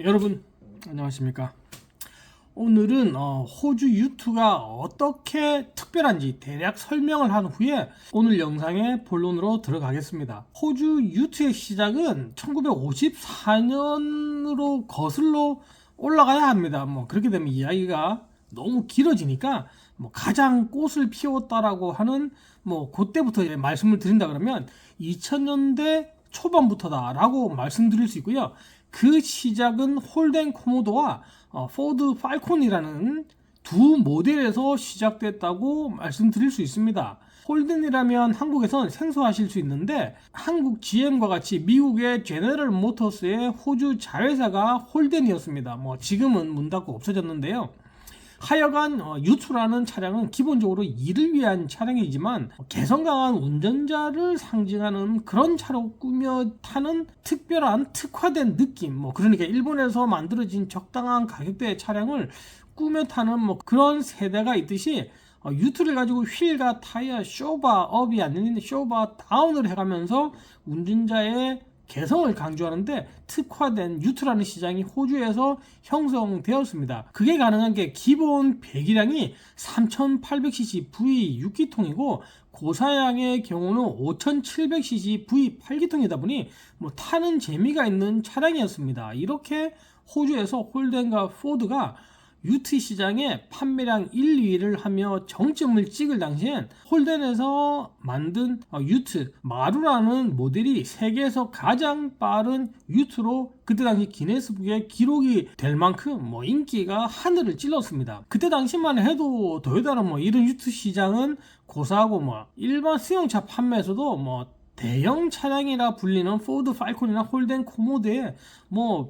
여러분 안녕하십니까. 오늘은 호주 유투가 어떻게 특별한지 대략 설명을 한 후에 오늘 영상의 본론으로 들어가겠습니다. 호주 유투의 시작은 1954년으로 거슬러 올라가야 합니다. 그렇게 되면 이야기가 너무 길어지니까 가장 꽃을 피웠다라고 하는 그때부터 말씀을 드린다 그러면 2000년대 초반부터다라고 말씀드릴 수 있고요. 그 시작은 홀덴 코모도와 포드 팔콘이라는 두 모델에서 시작됐다고 말씀드릴 수 있습니다. 홀덴이라면 한국에선 생소하실 수 있는데 한국 GM과 같이 미국의 제너럴 모터스의 호주 자회사가 홀덴이었습니다. 지금은 문 닫고 없어졌는데요. 하여간 유투라는 차량은 기본적으로 일을 위한 차량이지만 개성 강한 운전자를 상징하는 그런 차로 꾸며 타는 특별한 특화된 느낌, 그러니까 일본에서 만들어진 적당한 가격대의 차량을 꾸며 타는 그런 세대가 있듯이 유투를 가지고 휠과 타이어 쇼바 업이 아닌 쇼바 다운을 해가면서 운전자의 개성을 강조하는데 특화된 유투라는 시장이 호주에서 형성되었습니다. 그게 가능한 게 기본 배기량이 3800cc V 6기통이고 고사양의 경우는 5700cc V 8기통이다 보니 타는 재미가 있는 차량이었습니다. 이렇게 호주에서 홀덴과 포드가 유트 시장에 판매량 1, 2위를 하며 정점을 찍을 당시엔 홀덴에서 만든 유트 마루라는 모델이 세계에서 가장 빠른 유트로 그때 당시 기네스북에 기록이 될 만큼 인기가 하늘을 찔렀습니다. 그때 당시만 해도 도요타는 이런 유트 시장은 고사하고 일반 승용차 판매에서도 대형 차량이라 불리는 포드 팔콘이나 홀덴 코모드에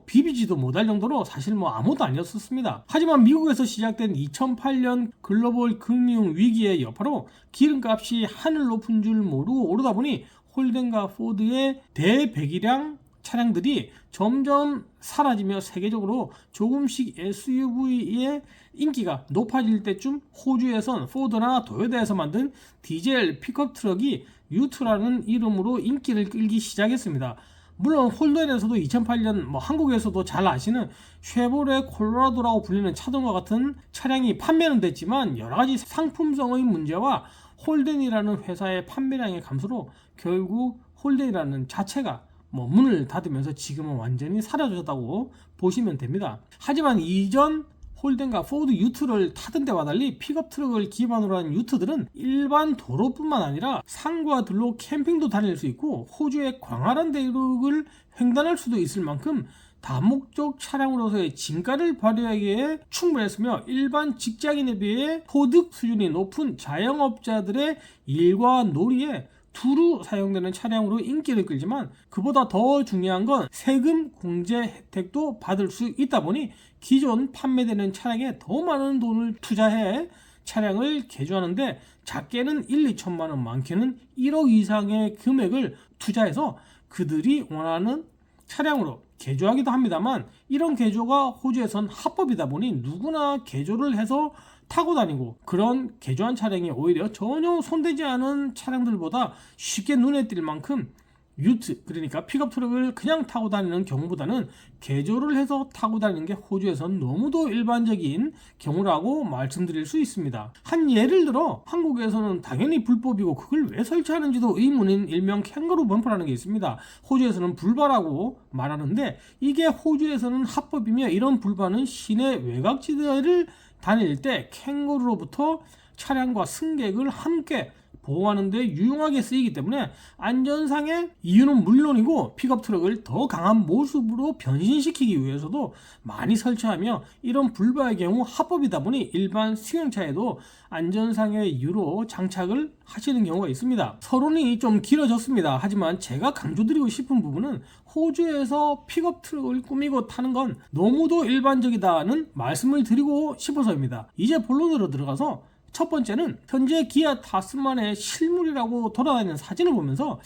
비비지도 못할 정도로 사실 아무도 아니었습니다. 하지만 미국에서 시작된 2008년 글로벌 금융 위기의 여파로 기름값이 하늘 높은 줄 모르고 오르다 보니 홀덴과 포드의 대배기량 차량들이 점점 사라지며 세계적으로 조금씩 SUV의 인기가 높아질 때쯤 호주에선 포드나 도요타에서 만든 디젤 픽업 트럭이 유투라는 이름으로 인기를 끌기 시작했습니다. 물론 홀덴에서도 2008년 한국에서도 잘 아시는 쉐보레 콜로라도라고 불리는 차종과 같은 차량이 판매는 됐지만 여러가지 상품성의 문제와 홀덴이라는 회사의 판매량의 감소로 결국 홀덴이라는 자체가 문을 닫으면서 지금은 완전히 사라졌다고 보시면 됩니다. 하지만 이전 홀덴과 포드 유트를 타던 때와 달리 픽업 트럭을 기반으로 한 유트들은 일반 도로뿐만 아니라 산과 들로 캠핑도 다닐 수 있고 호주의 광활한 대륙을 횡단할 수도 있을 만큼 다목적 차량으로서의 진가를 발휘하기에 충분했으며 일반 직장인에 비해 소득 수준이 높은 자영업자들의 일과 놀이에 두루 사용되는 차량으로 인기를 끌지만 그보다 더 중요한 건 세금 공제 혜택도 받을 수 있다 보니 기존 판매되는 차량에 더 많은 돈을 투자해 차량을 개조하는데 작게는 1, 2천만 원, 많게는 1억 이상의 금액을 투자해서 그들이 원하는 차량으로 개조하기도 합니다만 이런 개조가 호주에선 합법이다 보니 누구나 개조를 해서 타고 다니고 그런 개조한 차량이 오히려 전혀 손대지 않은 차량들보다 쉽게 눈에 띌 만큼 유트, 그러니까 픽업 트럭을 그냥 타고 다니는 경우보다는 개조를 해서 타고 다니는 게 호주에선 너무도 일반적인 경우라고 말씀드릴 수 있습니다. 한 예를 들어 한국에서는 당연히 불법이고 그걸 왜 설치하는지도 의문인 일명 캥거루 범퍼라는 게 있습니다. 호주에서는 불바라고 말하는데 이게 호주에서는 합법이며 이런 불바는 시내 외곽지대를 다닐 때 캥거루로부터 차량과 승객을 함께 보호하는 데 유용하게 쓰이기 때문에 안전상의 이유는 물론이고 픽업 트럭을 더 강한 모습으로 변신시키기 위해서도 많이 설치하며 이런 불바의 경우 합법이다 보니 일반 승용차에도 안전상의 이유로 장착을 하시는 경우가 있습니다. 서론이 좀 길어졌습니다. 하지만 제가 강조드리고 싶은 부분은 호주에서 픽업 트럭을 꾸미고 타는 건 너무도 일반적이다는 말씀을 드리고 싶어서입니다. 이제 본론으로 들어가서 첫 번째는 현재 기아 타스만의 실물이라고 돌아다니는 사진을 보면서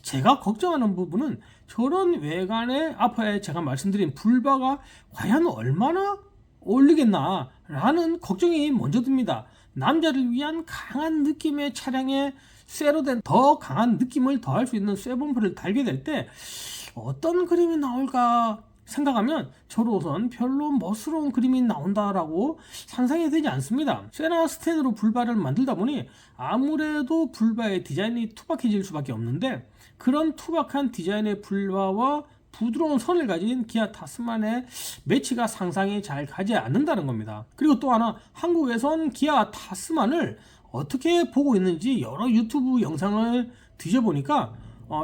제가 걱정하는 부분은 저런 외관의 앞에 제가 말씀드린 불바가 과연 얼마나 어울리겠나 라는 걱정이 먼저 듭니다. 남자를 위한 강한 느낌의 차량에 쇠로 된 더 강한 느낌을 더할 수 있는 쇠범퍼를 달게 될 때 어떤 그림이 나올까 생각하면 저로선 별로 멋스러운 그림이 나온다라고 상상이 되지 않습니다. 쇠나 스텐으로 불바를 만들다 보니 아무래도 불바의 디자인이 투박해질 수밖에 없는데, 그런 투박한 디자인의 불바와 부드러운 선을 가진 기아 타스만의 매치가 상상이 잘 가지 않는다는 겁니다. 그리고 또 하나, 한국에선 기아 타스만을 어떻게 보고 있는지 여러 유튜브 영상을 뒤져보니까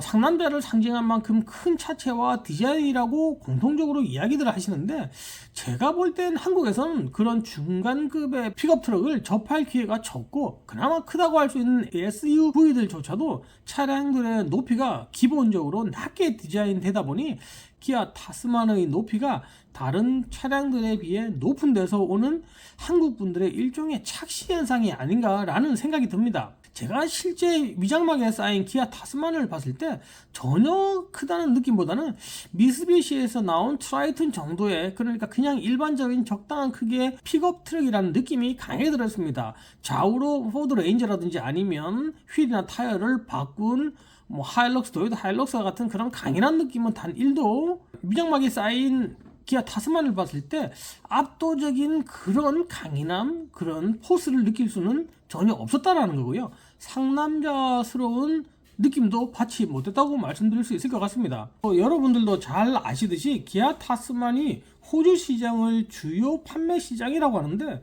상남자를 상징한 만큼 큰 차체와 디자인이라고 공통적으로 이야기들을 하시는데, 제가 볼 땐 한국에서는 그런 중간급의 픽업 트럭을 접할 기회가 적고, 그나마 크다고 할 수 있는 SUV들조차도 차량들의 높이가 기본적으로 낮게 디자인되다 보니 기아 타스만의 높이가 다른 차량들에 비해 높은 데서 오는 한국 분들의 일종의 착시 현상이 아닌가라는 생각이 듭니다. 제가 실제 위장막에 쌓인 기아 타스만을 봤을 때 전혀 크다는 느낌보다는 미쓰비시에서 나온 트라이튼 정도의, 그러니까 그냥 일반적인 적당한 크기의 픽업 트럭이라는 느낌이 강하게 들었습니다. 좌우로 포드 레인저라든지 아니면 휠이나 타이어를 바꾼 하일럭스, 도요타 하일럭스 같은 그런 강인한 느낌은 단 1도, 위장막에 쌓인 기아 타스만을 봤을 때 압도적인 그런 강인함, 그런 포스를 느낄 수는 전혀 없었다라는 거고요. 상남자스러운 느낌도 받지 못했다고 말씀드릴 수 있을 것 같습니다. 여러분들도 잘 아시듯이 기아 타스만이 호주 시장을 주요 판매 시장이라고 하는데,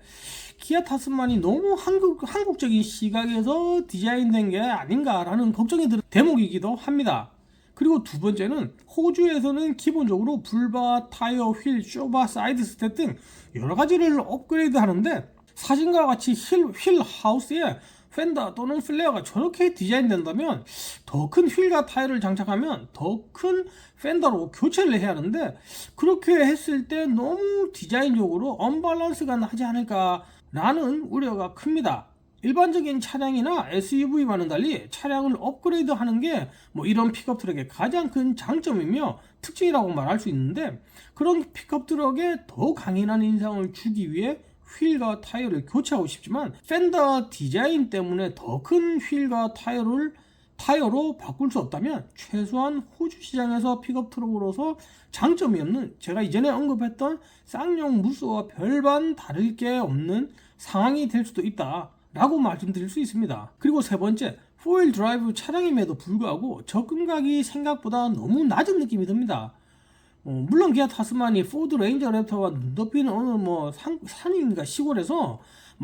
기아 타스만이 너무 한국적인 시각에서 디자인된 게 아닌가라는 걱정이 드는 대목이기도 합니다. 그리고 두 번째는, 호주에서는 기본적으로 불바, 타이어, 휠, 쇼바, 사이드 스텝 등 여러 가지를 업그레이드 하는데, 사진과 같이 휠 하우스에 펜더 또는 플레어가 저렇게 디자인된다면 더 큰 휠과 타이어를 장착하면 더 큰 펜더로 교체를 해야 하는데, 그렇게 했을 때 너무 디자인적으로 언밸런스가 나지 않을까라는 우려가 큽니다. 일반적인 차량이나 SUV와는 달리 차량을 업그레이드 하는 게 이런 픽업 트럭의 가장 큰 장점이며 특징이라고 말할 수 있는데, 그런 픽업 트럭에 더 강인한 인상을 주기 위해 휠과 타이어를 교체하고 싶지만 펜더 디자인 때문에 더 큰 휠과 타이어로 바꿀 수 없다면 최소한 호주 시장에서 픽업 트럭으로서 장점이 없는, 제가 이전에 언급했던 쌍용 무쏘와 별반 다를 게 없는 상황이 될 수도 있다 라고 말씀드릴 수 있습니다. 그리고 세 번째, 4휠 드라이브 차량임에도 불구하고 접근각이 생각보다 너무 낮은 느낌이 듭니다. 물론 기아 타스만이 포드 레인저 랩터와 눈높이는 어느 산인가 시골에서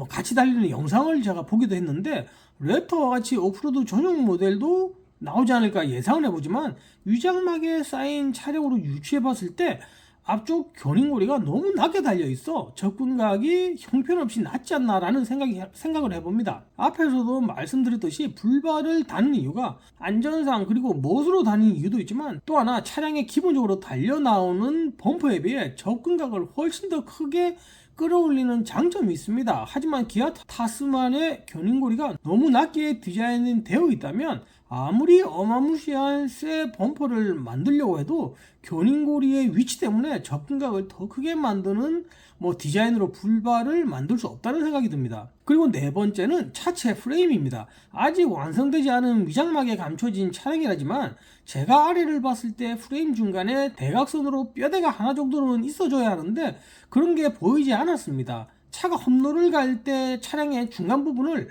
같이 달리는 영상을 제가 보기도 했는데, 랩터와 같이 오프로드 전용 모델도 나오지 않을까 예상을 해보지만, 위장막에 쌓인 차량으로 유추해봤을 때 앞쪽 견인고리가 너무 낮게 달려있어 접근각이 형편없이 낮지 않나라는 생각을 해봅니다. 앞에서도 말씀드렸듯이 불바를 다는 이유가 안전상, 그리고 멋으로 다니는 이유도 있지만, 또 하나 차량에 기본적으로 달려나오는 범퍼에 비해 접근각을 훨씬 더 크게 끌어올리는 장점이 있습니다. 하지만 기아 타스만의 견인고리가 너무 낮게 디자인되어 있다면 아무리 어마무시한 새 범퍼를 만들려고 해도 견인고리의 위치 때문에 접근각을 더 크게 만드는 디자인으로 불바를 만들 수 없다는 생각이 듭니다. 그리고 네 번째는 차체 프레임입니다. 아직 완성되지 않은 위장막에 감춰진 차량이라지만 제가 아래를 봤을 때 프레임 중간에 대각선으로 뼈대가 하나 정도는 있어줘야 하는데 그런 게 보이지 않았습니다. 차가 험로를 갈 때 차량의 중간 부분을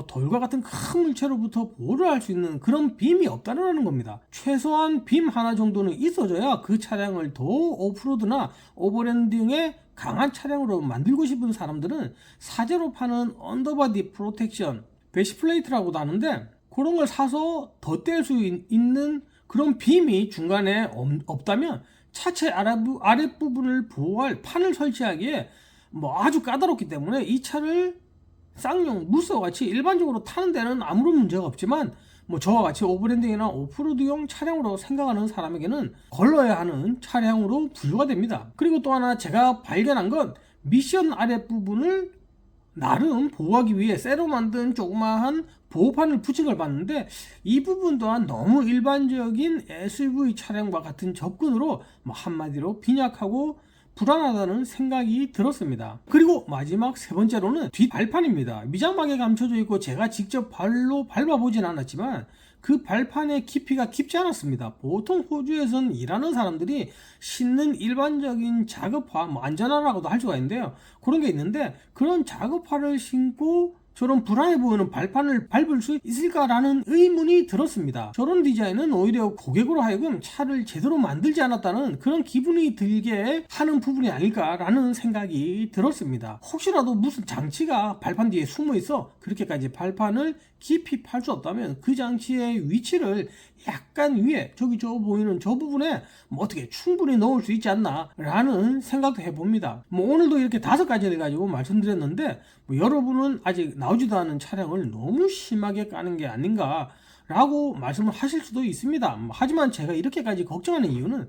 돌과 같은 큰 물체로부터 보호를 할 수 있는 그런 빔이 없다는 겁니다. 최소한 빔 하나 정도는 있어줘야 그 차량을 더 오프로드나 오버랜딩의 강한 차량으로 만들고 싶은 사람들은 사제로 파는 언더바디 프로텍션, 베시플레이트라고도 하는데, 그런 걸 사서 덧댈 수 있는 그런 빔이 중간에 없다면 차체 아랫부분을 보호할 판을 설치하기에 아주 까다롭기 때문에 이 차를 쌍용 무쏘같이 일반적으로 타는 데는 아무런 문제가 없지만 저와 같이 오버랜딩이나 오프로드용 차량으로 생각하는 사람에게는 걸러야 하는 차량으로 분류가 됩니다. 그리고 또 하나 제가 발견한 건, 미션 아랫부분을 나름 보호하기 위해 쇠로 만든 조그마한 보호판을 붙인 걸 봤는데, 이 부분 또한 너무 일반적인 SUV 차량과 같은 접근으로 한마디로 빈약하고 불안하다는 생각이 들었습니다. 그리고 마지막 세 번째로는 뒷발판입니다. 위장막에 감춰져 있고 제가 직접 발로 밟아보진 않았지만 그 발판의 깊이가 깊지 않았습니다. 보통 호주에선 일하는 사람들이 신는 일반적인 작업화, 뭐 안전화라고도 할 수가 있는데요. 그런 게 있는데 그런 작업화를 신고 저런 불안해 보이는 발판을 밟을 수 있을까라는 의문이 들었습니다. 저런 디자인은 오히려 고객으로 하여금 차를 제대로 만들지 않았다는 그런 기분이 들게 하는 부분이 아닐까라는 생각이 들었습니다. 혹시라도 무슨 장치가 발판 뒤에 숨어 있어 그렇게까지 발판을 깊이 팔 수 없다면 그 장치의 위치를 약간 위에 저기 저 보이는 저 부분에 뭐 어떻게 충분히 넣을 수 있지 않나 라는 생각도 해봅니다. 뭐 오늘도 이렇게 5가지를 가지고 말씀드렸는데 뭐 여러분은 아직 나오지도 않은 차량을 너무 심하게 까는 게 아닌가 라고 말씀을 하실 수도 있습니다. 하지만 제가 이렇게까지 걱정하는 이유는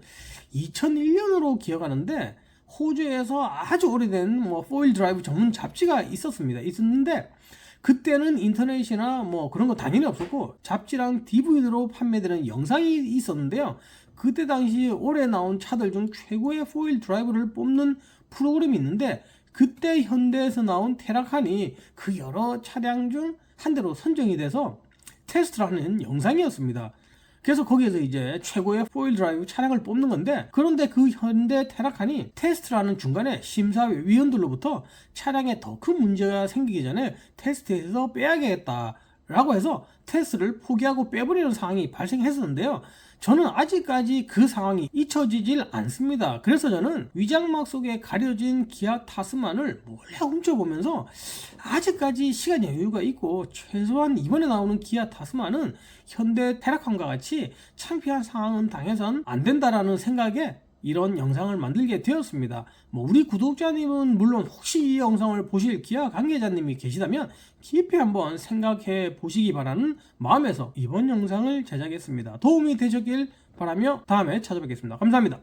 2001년으로 기억하는데 호주에서 아주 오래된 뭐 4휠 드라이브 전문 잡지가 있었는데 그때는 인터넷이나 뭐 그런 거 당연히 없었고 잡지랑 DVD로 판매되는 영상이 있었는데요. 그때 당시 올해 나온 차들 중 최고의 4휠 드라이브를 뽑는 프로그램이 있는데 그때 현대에서 나온 테라칸이 그 여러 차량 중 한 대로 선정이 돼서 테스트를 하는 영상이었습니다. 그래서 거기에서 이제 최고의 4휠 드라이브 차량을 뽑는 건데 그런데 그 현대 테라칸이 테스트를 하는 중간에 심사위원들로부터 차량에 더 큰 문제가 생기기 전에 테스트에서 빼야겠다 라고 해서 테스트를 포기하고 빼버리는 상황이 발생했었는데요. 저는 아직까지 그 상황이 잊혀지질 않습니다. 그래서 저는 위장막 속에 가려진 기아 타스만을 몰래 훔쳐보면서 아직까지 시간 여유가 있고 최소한 이번에 나오는 기아 타스만은 현대 테라칸과 같이 창피한 상황은 당해선 안 된다라는 생각에 이런 영상을 만들게 되었습니다. 뭐 우리 구독자님은 물론 혹시 이 영상을 보실 기아 관계자님이 계시다면 깊이 한번 생각해 보시기 바라는 마음에서 이번 영상을 제작했습니다. 도움이 되셨길 바라며 다음에 찾아뵙겠습니다. 감사합니다.